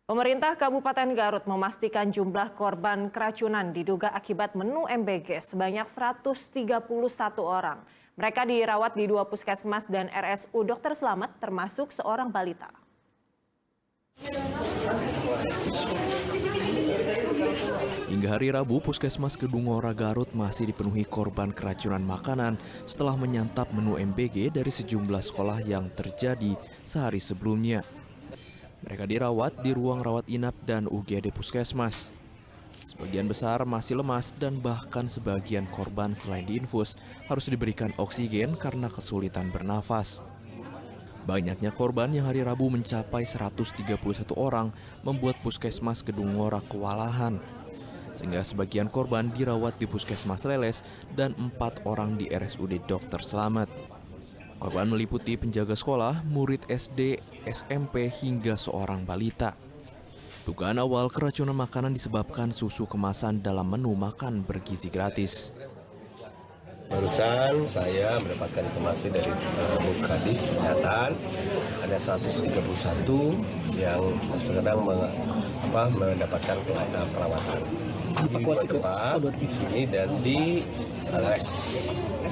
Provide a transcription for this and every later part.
Pemerintah Kabupaten Garut memastikan jumlah korban keracunan diduga akibat menu MBG sebanyak 131 orang. Mereka dirawat di 2 puskesmas dan RSU Dr. Slamet termasuk seorang balita. Hingga hari Rabu, Puskesmas Kedungora Garut masih dipenuhi korban keracunan makanan setelah menyantap menu MBG dari sejumlah sekolah yang terjadi sehari sebelumnya. Mereka dirawat di ruang rawat inap dan UGD Puskesmas. Sebagian besar masih lemas dan bahkan sebagian korban selain diinfus harus diberikan oksigen karena kesulitan bernafas. Banyaknya korban yang hari Rabu mencapai 131 orang membuat Puskesmas Kedungora kewalahan. Sehingga sebagian korban dirawat di Puskesmas Leles dan 4 orang di RSUD Dr. Slamet. Korban meliputi penjaga sekolah, murid SD, SMP, hingga seorang balita. Dugaan awal keracunan makanan disebabkan susu kemasan dalam menu makan bergizi gratis. Barusan saya mendapatkan informasi dari Kadis Kesehatan, ada 131 yang sedang mendapatkan perawatan. Di dua tempat, di sini dan di LS.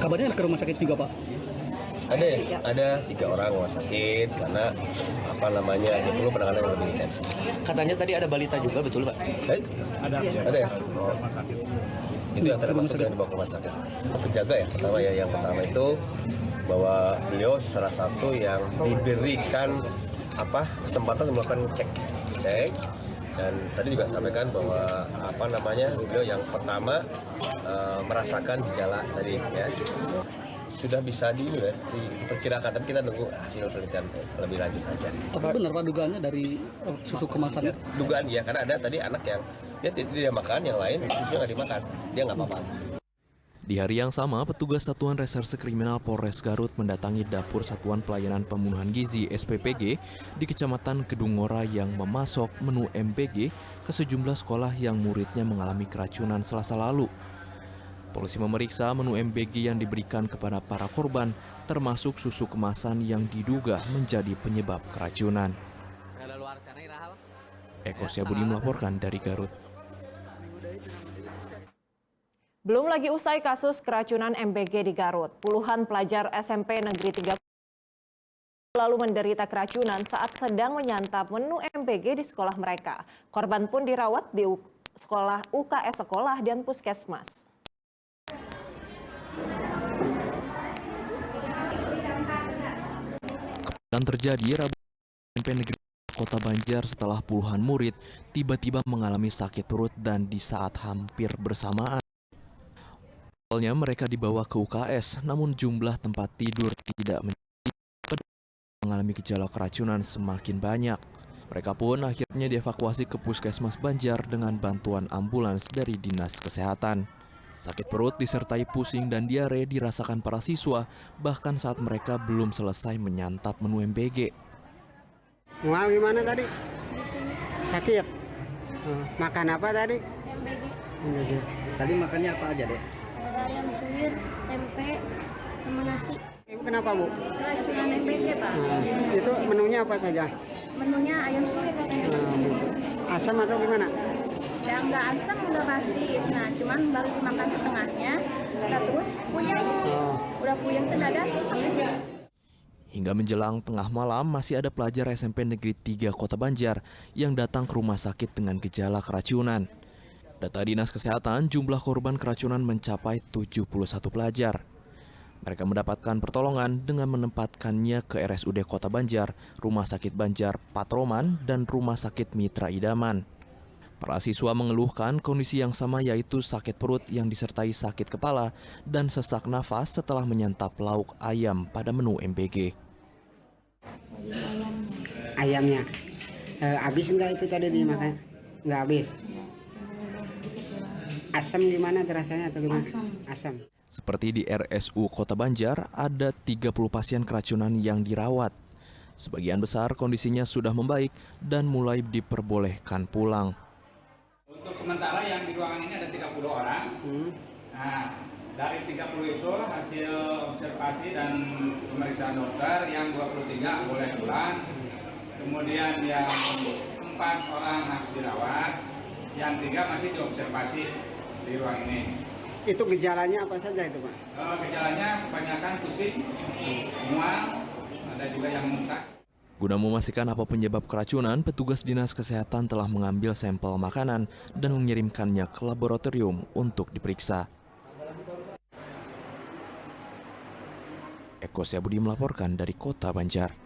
Kabarnya ke rumah sakit juga, Pak? Ada 3 orang rumah sakit karena ya perlu penanganan yang lebih intensif. Katanya tadi ada balita juga, betul, Pak? Ada ya. Rumah sakit. Itu yang termasuk yang dibawa ke rumah sakit. Penjaga ya pertama ya, yang pertama itu bahwa beliau salah satu yang diberikan kesempatan melakukan cek dan tadi juga sampaikan bahwa beliau yang pertama merasakan gejala tadi ya. Sudah bisa diperkirakan, tapi kita nunggu hasil penelitian lebih lanjut aja. Apa benar Pak dugaannya dari susu kemasan? Ya, dugaan ya, karena ada tadi anak yang dia makan, yang lain susunya nggak dimakan, dia nggak apa-apa. Di hari yang sama, petugas Satuan Reserse Kriminal Polres Garut mendatangi dapur Satuan Pelayanan Pembunuhan Gizi (SPPG) di Kecamatan Kedungora yang memasok menu MBG ke sejumlah sekolah yang muridnya mengalami keracunan Selasa lalu. Polisi memeriksa menu MBG yang diberikan kepada para korban, termasuk susu kemasan yang diduga menjadi penyebab keracunan. Eko Syabudi melaporkan dari Garut. Belum lagi usai kasus keracunan MBG di Garut, puluhan pelajar SMP Negeri 3 lalu menderita keracunan saat sedang menyantap menu MBG di sekolah mereka. Korban pun dirawat di sekolah UKS sekolah dan puskesmas. Dan terjadi Rabu SMP Negeri Kota Banjar setelah puluhan murid tiba-tiba mengalami sakit perut dan di saat hampir bersamaan. Awalnya mereka dibawa ke UKS, namun jumlah tempat tidur tidak mengalami gejala keracunan semakin banyak. Mereka pun akhirnya dievakuasi ke Puskesmas Banjar dengan bantuan ambulans dari Dinas Kesehatan. Sakit perut disertai pusing dan diare dirasakan para siswa bahkan saat mereka belum selesai menyantap menu MBG. Mual gimana tadi? Sakit? Makan apa tadi? MBG. Tadi makannya apa aja, Dek? Ada ayam suwir, tempe, sama nasi. Kenapa, Bu? Keracunan MBG, Pak. Itu menunya apa saja? Menunya ayam suwir katanya. Asam atau gimana? Ya nggak asam, udah rasis. Nah, cuman baru dimakan setengahnya, udah terus puyeng. Udah puyeng ke dada, sesak. Hingga menjelang tengah malam masih ada pelajar SMP Negeri 3 Kota Banjar yang datang ke rumah sakit dengan gejala keracunan. Data Dinas Kesehatan, jumlah korban keracunan mencapai 71 pelajar. Mereka mendapatkan pertolongan dengan menempatkannya ke RSUD Kota Banjar, Rumah Sakit Banjar Patroman, dan Rumah Sakit Mitra Idaman. Para siswa mengeluhkan kondisi yang sama, yaitu sakit perut yang disertai sakit kepala dan sesak nafas setelah menyantap lauk ayam pada menu MBG. Ayamnya. Habis enggak itu tadi dimakan? Enggak habis. Asam gimana terasanya atau gimana? Asam. Seperti di RSU Kota Banjar, ada 30 pasien keracunan yang dirawat. Sebagian besar kondisinya sudah membaik dan mulai diperbolehkan pulang. Untuk sementara yang di ruangan ini ada 30 orang. Nah, dari 30 itu hasil observasi dan pemeriksaan dokter yang 23 boleh pulang. Kemudian yang 4 orang harus dirawat, yang 3 masih diobservasi di ruang ini. Itu gejalanya apa saja itu, Pak? Gejalanya kebanyakan pusing, mual, ada juga yang muntah. Guna memastikan apa penyebab keracunan, petugas Dinas Kesehatan telah mengambil sampel makanan dan mengirimkannya ke laboratorium untuk diperiksa. Eko Syabudi melaporkan dari Kota Banjar.